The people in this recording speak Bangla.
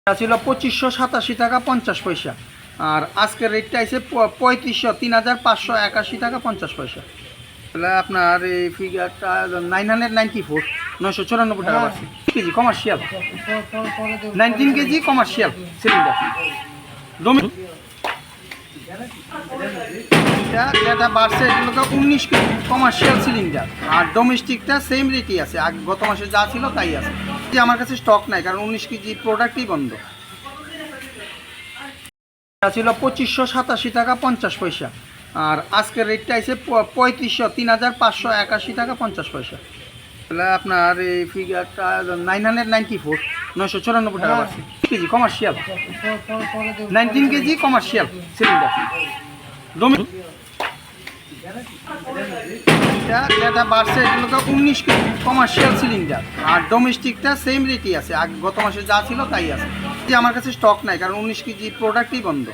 এটা ছিল 2587 টাকা 50 পয়সা। আর আজকের রেটটা আছে 3583,581 টাকা 50 পয়সা। তাহলে আপনার এই ফিগারটা 994 994 টাকা পাচ্ছি। KG commercial 19 KG commercial cylinder. যেটা বাড়ছে এগুলো তো 19 কেজি কমার্শিয়াল সিলিন্ডার। আর ডোমেস্টিকটা সেম রেটই আছে, গত মাসে যা ছিল তাই আছে। যে আমার কাছে স্টক নাই, কারণ 19 কেজি প্রোডাক্টই বন্ধ। এটা ছিল 2587 টাকা 50 পয়সা। আর আজকের রেটটা আছে 3583,581 টাকা 50 পয়সা। তাহলে আপনার এই ফিগারটা 994 994 টাকা পাচ্ছি। KG commercial 19 KG commercial cylinder. যেটা বাড়ছে এগুলো তো 19 কেজি কমার্শিয়াল সিলিন্ডার। আর ডোমেস্টিকটা সেম রেটই আছে, গত মাসে যা ছিল তাই আছে। যে আমার কাছে স্টক নাই, কারণ 19 কেজি প্রোডাক্টই বন্ধ।